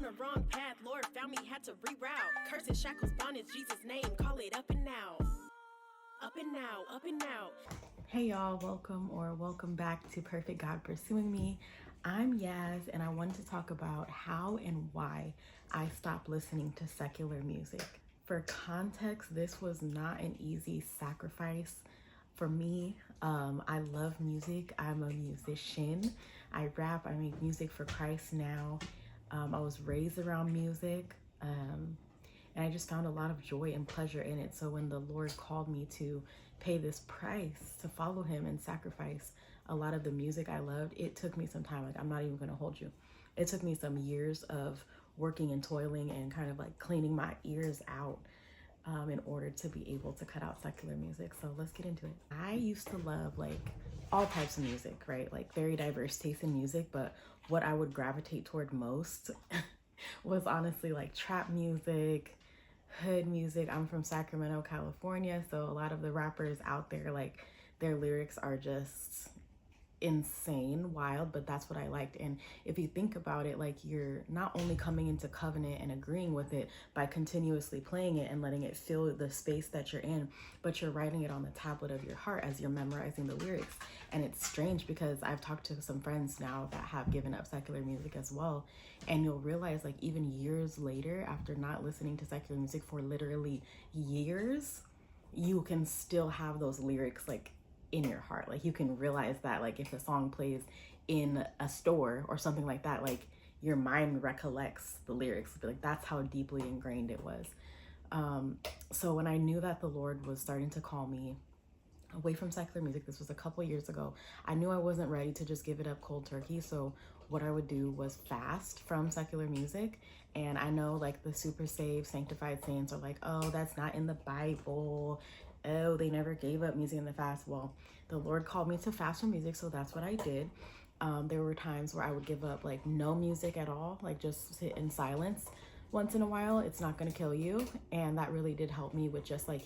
the wrong path, Lord found me, had to reroute. Curses, shackles, bondage, Jesus' name, call it up and now. Up and now, up and now. Hey y'all, welcome back to Perfect God Pursuing Me. I'm Yaz, and I wanted to talk about how and why I stopped listening to secular music. For context, this was not an easy sacrifice for me. I love music. I'm a musician. I rap, I make music for Christ now. I was raised around music, and I just found a lot of joy and pleasure in it. So when the Lord called me to pay this price to follow him and sacrifice a lot of the music I loved, it took me some time. Like, I'm not even gonna hold you. It took me some years of working and toiling and kind of like cleaning my ears out in order to be able to cut out secular music. So let's get into it. I used to love like all types of music, right? Like very diverse taste in music, but what I would gravitate toward most was honestly like trap music, hood music. I'm from Sacramento, California, so a lot of the rappers out there, like their lyrics are just insane, wild, but that's what I liked. And if you think about it, like you're not only coming into covenant and agreeing with it by continuously playing it and letting it fill the space that you're in, but you're writing it on the tablet of your heart as you're memorizing the lyrics. And it's strange because I've talked to some friends now that have given up secular music as well, and you'll realize like even years later, after not listening to secular music for literally years, you can still have those lyrics like in your heart. Like you can realize that like if a song plays in a store or something like that, like your mind recollects the lyrics. Like that's how deeply ingrained it was. So when I knew that the Lord was starting to call me away from secular music, this was a couple years ago, I knew I wasn't ready to just give it up cold turkey. So what I would do was fast from secular music. And I know like the super saved, sanctified saints are like, oh, that's not in the Bible. Oh, they never gave up music in the fast. Well, the Lord called me to fast from music, so that's what I did. There were times where I would give up like no music at all, like just sit in silence once in a while. It's not going to kill you. And that really did help me with just like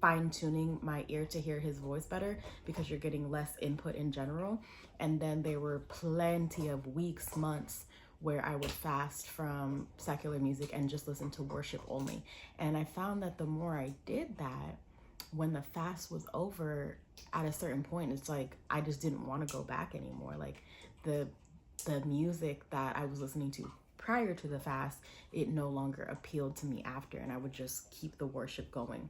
fine-tuning my ear to hear his voice better, because you're getting less input in general. And then there were plenty of weeks, months where I would fast from secular music and just listen to worship only. And I found that the more I did that, when the fast was over, at a certain point, it's like I just didn't want to go back anymore. Like the music that I was listening to prior to the fast, it no longer appealed to me after, and I would just keep the worship going.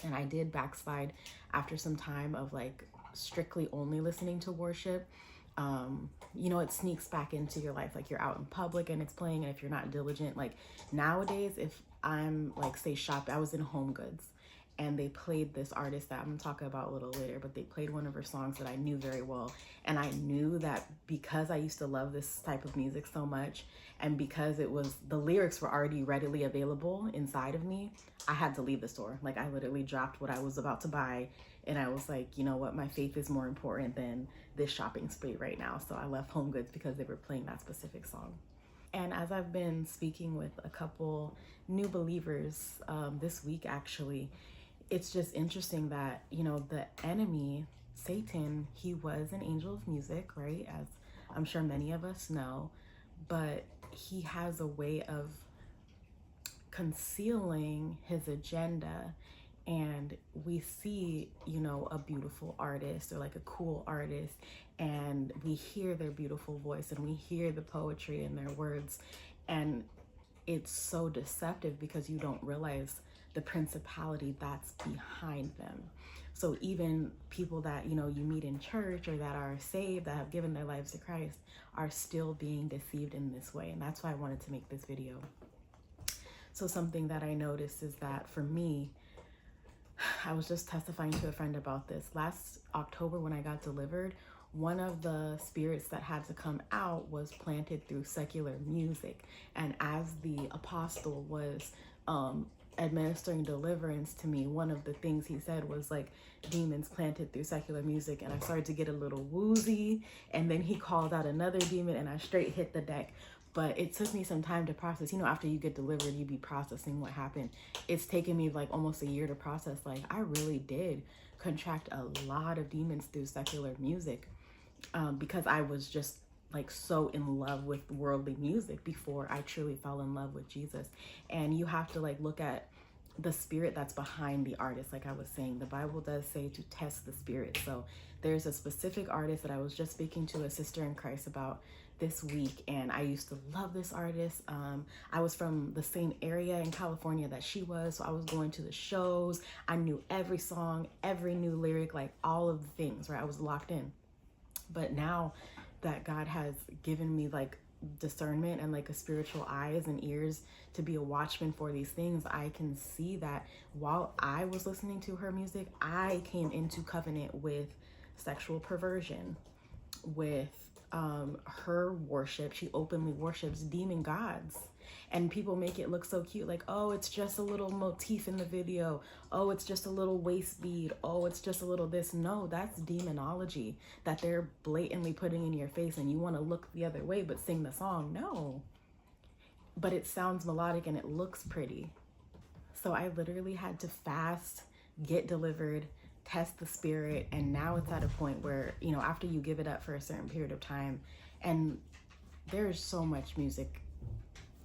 And I did backslide after some time of like strictly only listening to worship. You know, it sneaks back into your life. Like you're out in public and it's playing, and if you're not diligent, like nowadays, if I'm like say shopping, I was in Home Goods and they played this artist that I'm gonna talk about a little later, but they played one of her songs that I knew very well. And I knew that because I used to love this type of music so much, and because it was, the lyrics were already readily available inside of me, I had to leave the store. Like I literally dropped what I was about to buy, and I was like, you know what, my faith is more important than this shopping spree right now. So I left Home Goods because they were playing that specific song. And as I've been speaking with a couple new believers this week, actually, it's just interesting that, you know, the enemy, Satan, he was an angel of music, right? As I'm sure many of us know, but he has a way of concealing his agenda. And we see, you know, a beautiful artist or like a cool artist, and we hear their beautiful voice and we hear the poetry in their words, and it's so deceptive because you don't realize the principality that's behind them. So even people that, you know, you meet in church or that are saved, that have given their lives to Christ, are still being deceived in this way. And that's why I wanted to make this video. So something that I noticed is that for me, I was just testifying to a friend about this. Last October when I got delivered, one of the spirits that had to come out was planted through secular music. And as the apostle was administering deliverance to me, one of the things he said was like demons planted through secular music, and I started to get a little woozy, and then he called out another demon and I straight hit the deck. But it took me some time to process. You know, after you get delivered, you be processing what happened. It's taken me like almost a year to process, like I really did contract a lot of demons through secular music, because I was just like so in love with worldly music before I truly fell in love with Jesus. And you have to like look at the spirit that's behind the artist. Like I was saying, the Bible does say to test the spirit. So there's a specific artist that I was just speaking to a sister in Christ about this week, and I used to love this artist. I was from the same area in California that she was, so I was going to the shows. I knew every song, every new lyric, like all of the things, right? I was locked in. But now that God has given me like discernment and like a spiritual eyes and ears to be a watchman for these things, I can see that while I was listening to her music, I came into covenant with sexual perversion, with her worship. She openly worships demon gods, and people make it look so cute, like, oh, it's just a little motif in the video, oh, it's just a little waist bead, oh, it's just a little this. No, that's demonology that they're blatantly putting in your face, and you want to look the other way but sing the song. No, but it sounds melodic and it looks pretty. So I literally had to fast, get delivered, test the spirit, and now it's at a point where, you know, after you give it up for a certain period of time, and there's so much music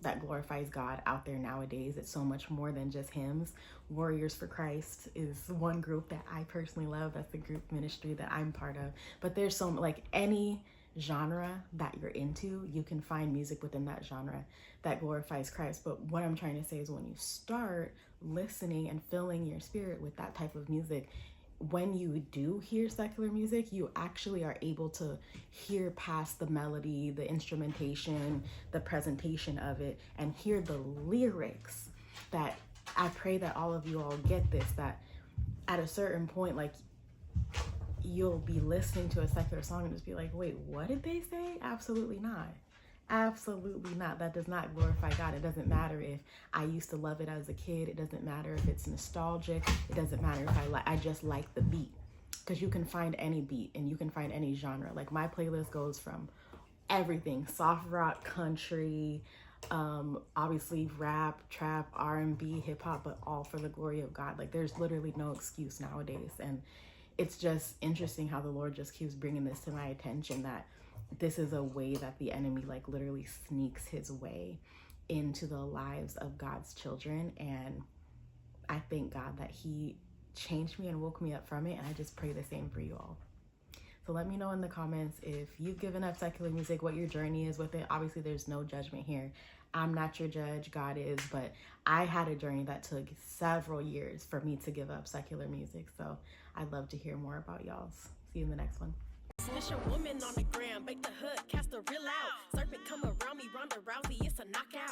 that glorifies God out there nowadays. It's so much more than just hymns. Warriors for Christ is one group that I personally love. That's the group ministry that I'm part of. But there's so like any genre that you're into, you can find music within that genre that glorifies Christ. But what I'm trying to say is when you start listening and filling your spirit with that type of music, when you do hear secular music, you actually are able to hear past the melody, the instrumentation, the presentation of it, and hear the lyrics. That I pray that all of you all get this, that at a certain point, like, you'll be listening to a secular song and just be like, wait, what did they say? Absolutely not. Absolutely not. That does not glorify God. It doesn't matter if I used to love it as a kid. It doesn't matter if it's nostalgic. It doesn't matter if I just like the beat, because you can find any beat and you can find any genre. Like my playlist goes from everything: soft rock, country, obviously rap, trap, R&B, hip hop, but all for the glory of God. Like there's literally no excuse nowadays. And it's just interesting how the Lord just keeps bringing this to my attention, that this is a way that the enemy like literally sneaks his way into the lives of God's children. And I thank God that he changed me and woke me up from it. And I just pray the same for you all. So let me know in the comments if you've given up secular music, what your journey is with it. Obviously, there's no judgment here. I'm not your judge, God is, but I had a journey that took several years for me to give up secular music. So I'd love to hear more about y'all's. See you in the next one. Fisher woman on the ground, bake the hood, cast the real out. Serpent come around me, Ronda Rousey, it's a knockout.